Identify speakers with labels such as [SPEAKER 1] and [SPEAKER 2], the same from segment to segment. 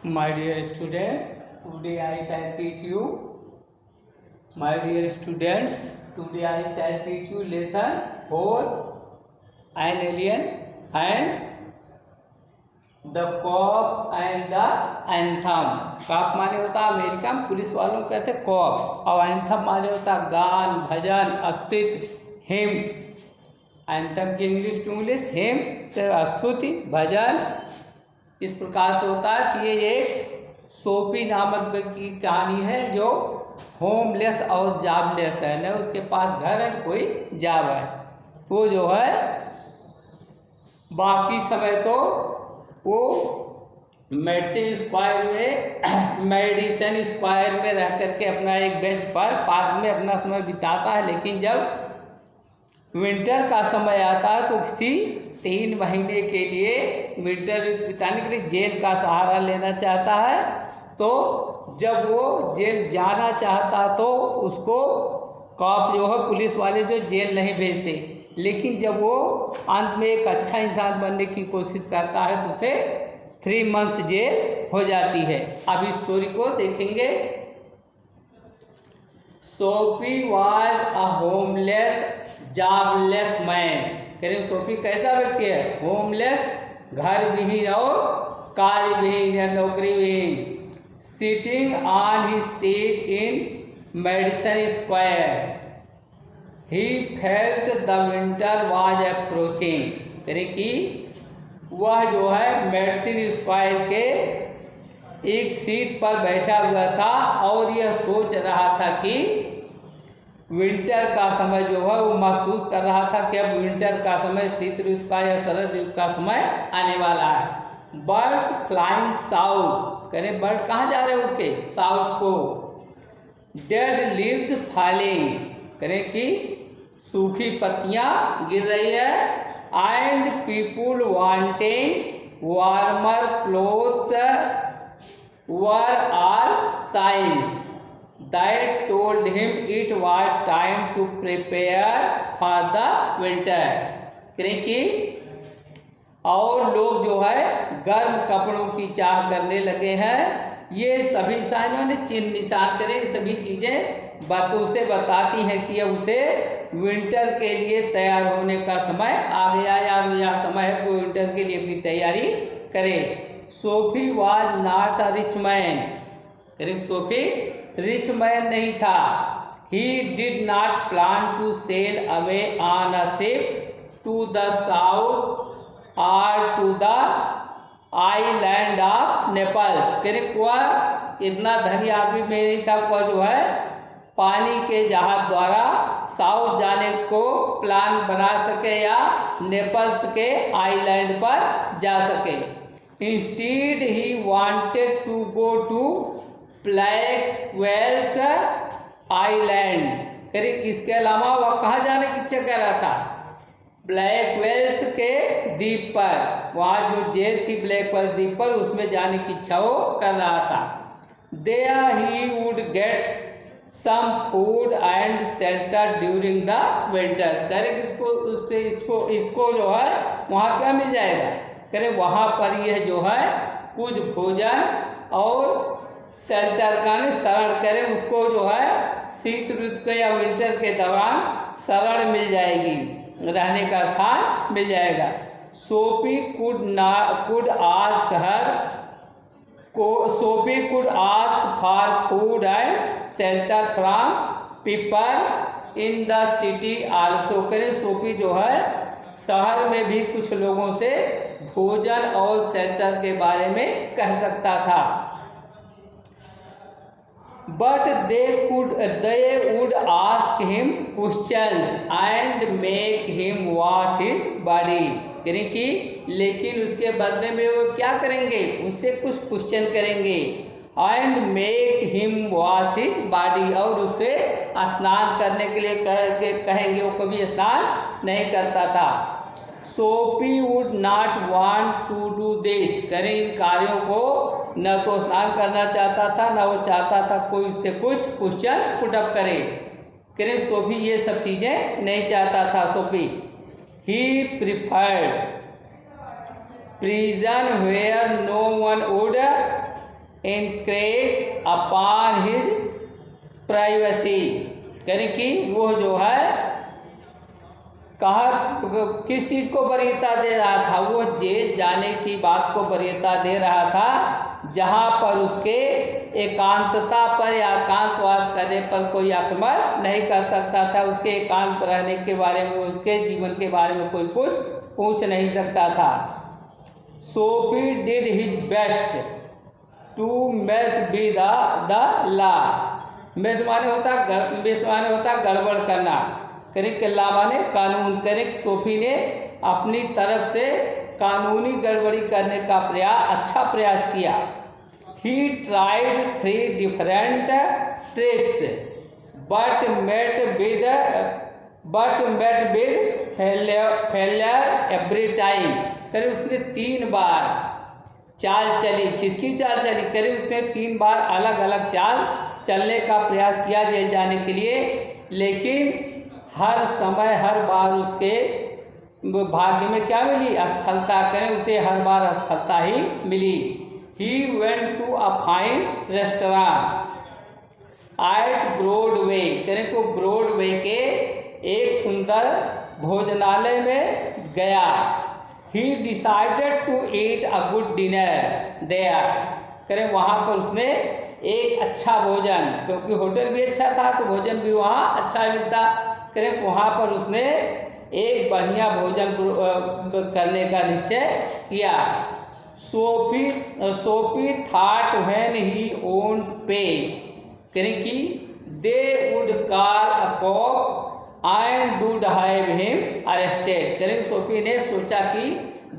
[SPEAKER 1] My dear student, today I shall teach you. My dear students, today I shall teach you lesson 4, an alien and the cop and the anthem. Cop माने होता है America में police वालों को कहते हैं corp, और anthem माने होता है गान, भजन, अस्तित्व, हिम। एंथम की इंग्लिश हिम से स्तुति, भजन। इस प्रकार से होता है कि ये एक सोफी नामक व्यक्ति की कहानी है जो होमलेस और जॉबलेस है, न उसके पास घर है कोई जॉब है। वो जो है बाकी समय तो वो मेडिसिन स्क्वायर में रह करके अपना एक बेंच पर पार्क में अपना समय बिताता है, लेकिन जब विंटर का समय आता है तो किसी 3 महीने के लिए विंटर बिताने के लिए जेल का सहारा लेना चाहता है। तो जब वो जेल जाना चाहता तो उसको कॉप जो है पुलिस वाले जो जेल नहीं भेजते, लेकिन जब वो अंत में एक अच्छा इंसान बनने की कोशिश करता है तो उसे 3 मंथ जेल हो जाती है। अब इस स्टोरी को देखेंगे। Sophie was a homeless jobless man. कह रहे सोफी कैसा व्यक्ति है? होमलेस, घर विहीन और कार्य विहीन या नौकरी विहीन। Sitting on his seat in Madison Square, he felt the winter was approaching. कह रहे कि वह जो है मेडिसिन स्क्वायर के एक सीट पर बैठा हुआ था और यह सोच रहा था कि विंटर का समय जो है वो महसूस कर रहा था कि अब विंटर का समय, शीत ऋतु का या शरद ऋतु का समय आने वाला है। Birds flying south. कह रहे बर्ड कहाँ जा रहे हैं? उड़ के साउथ को। Dead leaves falling. कह रहे कि सूखी पत्तियां गिर रही है। And people wanting warmer clothes were all science that told him it was time to prepare for the winter। कि और लोग जो है गर्म कपड़ों की चाह करने लगे हैं। ये सभी साइनों ने चिन्ह निशान करे, सभी चीज़ें बातों से बताती हैं कि अब उसे विंटर के लिए तैयार होने का समय आ गया या समय है वो विंटर के लिए अपनी तैयारी करे। Sophie was not a rich man. करें सोफी रिच मैन नहीं था। He did not plan to sail away on a ship to the south और to the island of Naples. करें वह इतना धनी आदमी में नहीं था वह जो है पानी के जहाज द्वारा साउथ जाने को प्लान बना सके या नेपल्स के आइलैंड पर जा सके। Instead he wanted to go to Blackwell's Island. करीब इसके अलावा वह कहाँ जाने की इच्छा कर रहा था? ब्लैक वेल्स के द्वीप पर। वहाँ जो जेल थी ब्लैक वेल्स द्वीप पर, उसमें जाने की इच्छा वो कर रहा था। There he would get some food and shelter during the winters. करें इसको जो है वहाँ क्या मिल जाएगा? करें वहाँ पर यह जो है कुछ भोजन और शेल्टर का शरण करें, उसको जो है शीत ऋतु के या विंटर के दौरान शरण मिल जाएगी, रहने का स्थान मिल जाएगा। Sophie could ask for food and shelter from people in the city also. करें सोफी जो है शहर में भी कुछ लोगों से भोजन और शेल्टर के बारे में कह सकता था। But they would ask him questions and make him wash his body। कि लेकिन उसके बदले में वो क्या करेंगे? उससे कुछ क्वेश्चन करेंगे। and make him wash his body, और उससे स्नान करने के लिए कहेंगे। वो कभी स्नान नहीं करता था। Soapy would not want to do this. करें इन कार्यों को न तो स्नान करना चाहता था, न वो चाहता था कोई उससे कुछ क्वेश्चन पुटअप करे। करें सोफी ये सब चीज़ें नहीं चाहता था। Soapy he preferred prison where no one would encroach upon his privacy, यानी कि वो जो है कहा किस चीज़ को वरीयता दे रहा था, वो जेल जाने की बात को वरीयता दे रहा था जहाँ पर उसके एकांतता पर या एकांतवास करने पर कोई आक्रमण नहीं कर सकता था, उसके एकांत रहने के बारे में, उसके जीवन के बारे में कोई कुछ पूछ नहीं सकता था। Soapy did his best to mess be the law, mess माने होता गड़बड़ करना, करेक्ट ला माने कानून, करेक्ट सोफी ने अपनी तरफ से कानूनी गड़बड़ी करने का अच्छा प्रयास किया। He tried 3 different tricks but met with failure every time, करीब उसने 3 बार चाल चली, जिसकी चाल चली करीब उसने 3 बार अलग अलग चाल चलने का प्रयास किया जेल जाने के लिए, लेकिन हर समय हर बार उसके भाग्य में क्या मिली, असफलता, करें उसे हर बार असफलता ही मिली। He went to a fine restaurant at Broadway, करें को ब्रॉडवे के एक सुंदर भोजनालय में गया। He decided to eat a good dinner there, करें वहाँ पर उसने एक अच्छा भोजन, क्योंकि होटल भी अच्छा था तो भोजन भी वहाँ अच्छा मिलता, करें वहाँ पर उसने एक बढ़िया भोजन करने का निश्चय किया। Sophie thought when he won't पे, करें कि they would call a cop and would have him arrested, करें सोफी ने सोचा कि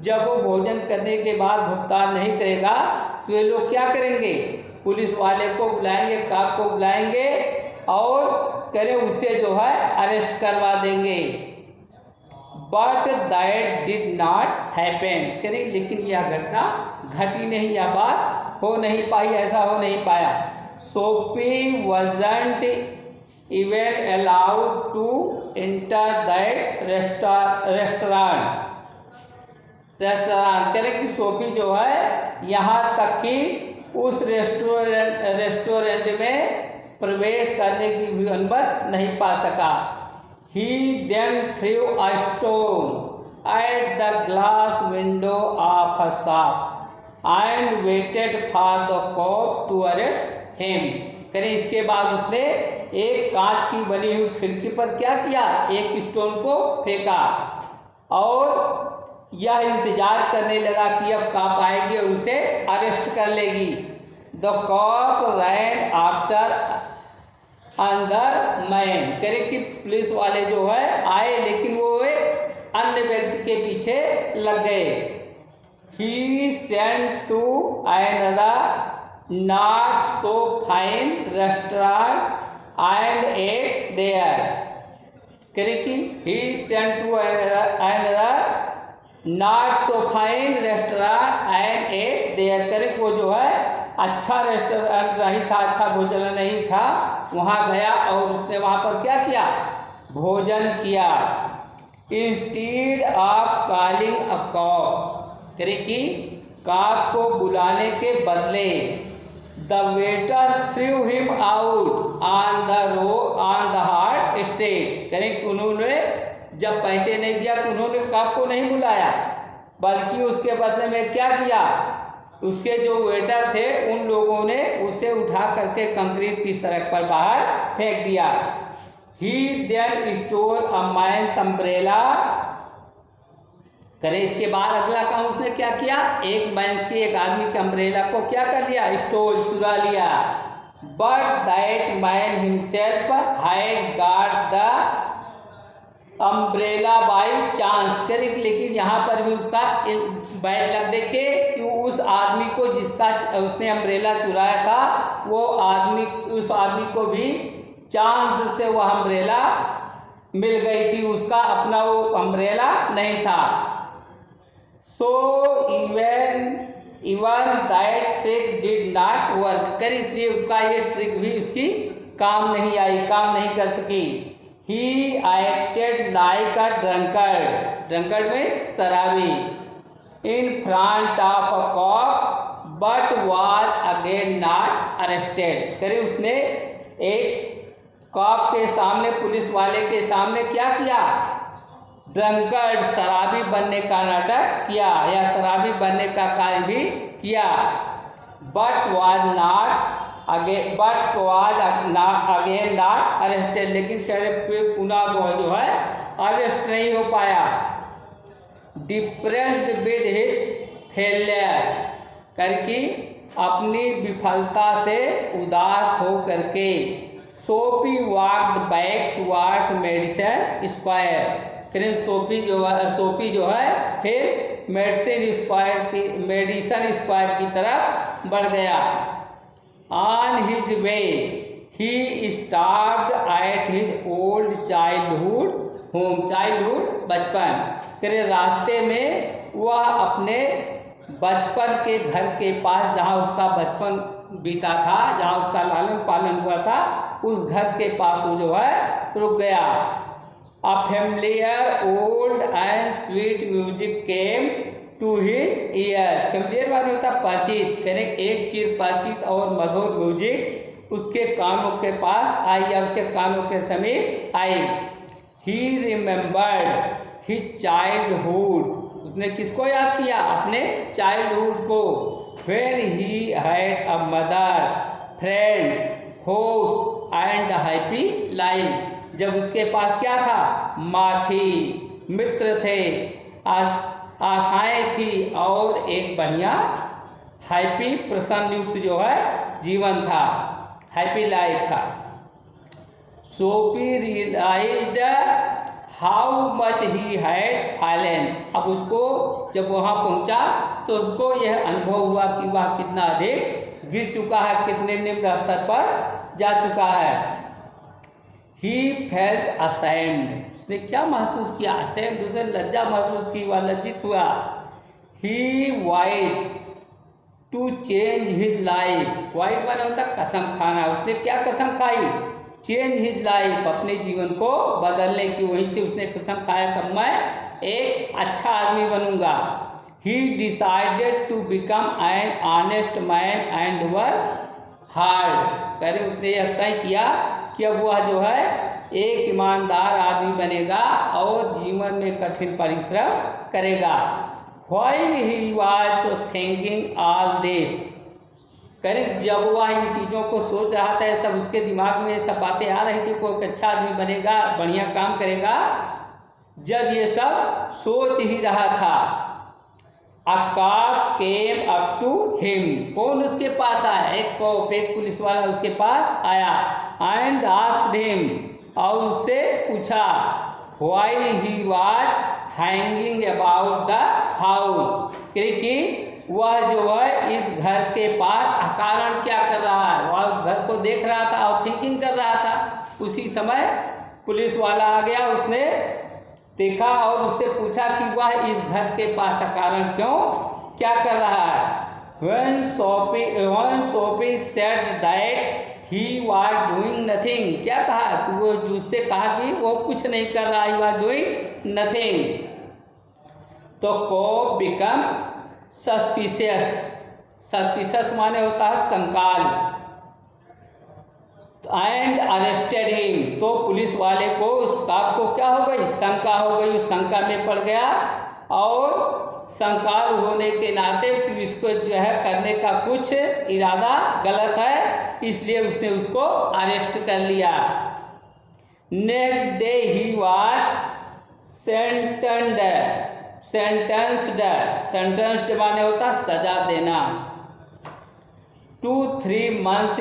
[SPEAKER 1] जब वो भोजन करने के बाद भुगतान नहीं करेगा तो ये लोग क्या करेंगे, पुलिस वाले को बुलाएंगे, कॉप को बुलाएंगे और करें उसे जो है अरेस्ट करवा देंगे। But that did not happen, करें लेकिन यह घटना घटी नहीं, यह बात हो नहीं पाई, ऐसा हो नहीं पाया। Sophie wasn't even allowed to enter that restaurant, करें कि सोफी जो है यहाँ तक कि उस रेस्टोरेंट में प्रवेश करने की भी अनुमति नहीं पा सका। He then threw a stone at the glass window of a shop and waited for the cop to arrest him, करें इसके बाद उसने एक कांच की बनी हुई खिड़की पर क्या किया, एक स्टोन को फेंका और यह इंतजार करने लगा कि अब कॉप आएगी और उसे अरेस्ट कर लेगी। द कॉप रैन आफ्टर अंदर मैन, करें कि पुलिस वाले जो है आए लेकिन वो एक अन्य व्यक्ति के पीछे लग गए। He went to another not so fine restaurant and ate there, करें कि he went to another not so fine restaurant and ate there, करें वो जो है अच्छा रेस्टोरेंट नहीं था, अच्छा भोजन नहीं था, वहाँ गया और उसने वहाँ पर क्या किया, भोजन किया। Instead of calling a cop, करें कि कॉप को बुलाने के बदले the waiter through him out on the hard state, करें कि उन्होंने जब पैसे नहीं दिया तो उन्होंने कॉप को नहीं बुलाया, बल्कि उसके बदले में क्या किया, उसके जो वेटर थे उन लोगों ने उसे उठा करके कंक्रीट की सड़क पर बाहर फेंक दिया। ही देन स्टोल अ मैन्स अम्ब्रेला, करें इसके बाद अगला काम उसने क्या किया, एक मैंस की एक आदमी के अम्ब्रेला को क्या कर लिया, स्टोल चुरा लिया। But that man himself had got the umbrella by chance, करें लेकिन यहाँ पर भी उसका बैड लक देखिए कि उस आदमी को जिसका उसने अम्ब्रेला चुराया था वो आदमी, उस आदमी को भी चांस से वह अम्ब्रेला मिल गई थी, उसका अपना वो अम्ब्रेला नहीं था। So even that trick did not work, कर इसलिए उसका ये ट्रिक भी उसकी काम नहीं आई, काम नहीं कर सकी। He acted like a drunkard, drunkard में शराबी, in front of a cop but was again not arrested. करें उसने एक कॉप के सामने, पुलिस वाले के सामने क्या किया? ड्रंकर्ड, शराबी बनने का नाटक किया या शराबी बनने का कार्य भी किया। But was again not arrested, लेकिन फिर पुनः वो जो है अरेस्ट नहीं हो पाया। डिप्रेस्ड विद हिज फेलियर, करके अपनी विफलता से उदास हो करके Sophie walked back towards Madison Square. फिर सोफी जो है फिर मेडिसन स्क्वायर की तरफ बढ़ गया। On his way he stopped at his old childhood home, childhood बचपन। फिर रास्ते में वह अपने बचपन के घर के पास, जहाँ उसका बचपन बीता था, जहाँ उसका लालन पालन हुआ था, उस घर के पास वो जो है रुक गया। A familiar old and sweet music came to his ear. Familiar माने होता परिचित, कहने एक चीज परिचित और मधुर म्यूजिक उसके कानों के पास आई या उसके कानों के समीप आई। ही रिमेम्बर्ड हिज चाइल्डहुड, उसने किसको याद किया? अपने चाइल्डहुड को। When he had a mother, friends, hope and happy life, जब उसके पास क्या था? माँ थी, मित्र थे, आशाएं थी और एक बढ़िया हैप्पी प्रसन्न युक्त जो है जीवन था, हैप्पी लाइफ था। Soapy realised how much he had fallen. अब उसको जब वहाँ पहुँचा तो उसको यह अनुभव हुआ कि वह कितना अधिक गिर चुका है, कितने निम्न स्तर पर जा चुका है। ही फेल्ट असेम्ड, उसने क्या महसूस किया? असेम्ड, उसे लज्जा महसूस की, वह लज्जित हुआ। He vowed to change his life, vowed माने होता कसम खाना, उसने क्या कसम खाई? चेंज हिज लाइफ, अपने जीवन को बदलने की। वहीं से उसने कसम खाया कि मैं एक अच्छा आदमी बनूंगा। He decided to become an honest man and work hard, कह रहे उसने यह तय किया कि अब वह जो है एक ईमानदार आदमी बनेगा और जीवन में कठिन परिश्रम करेगा। While he was thinking all this, करें जब वह इन चीज़ों को सोच रहा था, सब उसके दिमाग में ये सब बातें आ रही थी, कोई अच्छा आदमी बनेगा, बढ़िया काम करेगा, जब ये सब सोच ही रहा था, a cop came up to him, कौन उसके पास आया? एक पुलिस वाला उसके पास आया। एंड आस्क्ड हिम, और उससे पूछा, why he was hanging about the house, क्योंकि वह जो है इस घर के पास अकारण क्या कर रहा है? वह उस घर को देख रहा था और थिंकिंग कर रहा था। उसी समय पुलिस वाला आ गया, उसने देखा और उससे पूछा कि वह इस घर के पास अकारण क्यों क्या कर रहा है। When Sophie said that he was doing nothing, क्या कहा? तो वो उससे कहा कि वो कुछ नहीं कर रहा, he was doing nothing, तो Cobb become suspicious, suspicious माने होता है संकाल, एंड अरेस्टेड हिम, तो पुलिस वाले को उस कॉप को क्या हो गई? शंका हो गई, उस शंका में पड़ गया और शंकाल होने के नाते कि इसको जो है करने का कुछ इरादा गलत है, इसलिए उसने उसको अरेस्ट कर लिया। Next day he was sentenced माने होता सजा देना, 2-3 months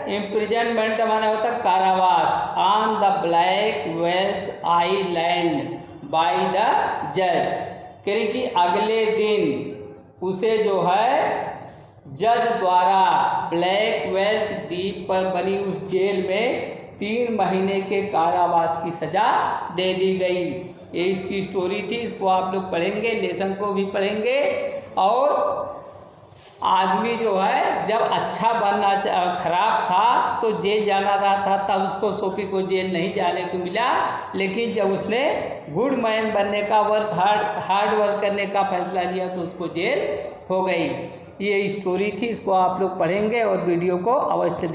[SPEAKER 1] इम्प्रिजनमेंट माने होता कारावास, on the Blackwell's Island by the जज, क्योंकि अगले दिन उसे जो है जज द्वारा ब्लैक वेल्स द्वीप पर बनी उस जेल में 3 महीने के कारावास की सजा दे दी गई। ये इसकी स्टोरी थी, इसको आप लोग पढ़ेंगे, लेसन को भी पढ़ेंगे और आदमी जो है जब अच्छा बनना खराब था तो जेल जाना रहा था, तब उसको सोफी को जेल नहीं जाने को मिला। लेकिन जब उसने गुड मैन बनने का हार्ड वर्क करने का फैसला लिया तो उसको जेल हो गई। ये स्टोरी थी, इसको आप लोग पढ़ेंगे और वीडियो को अवश्य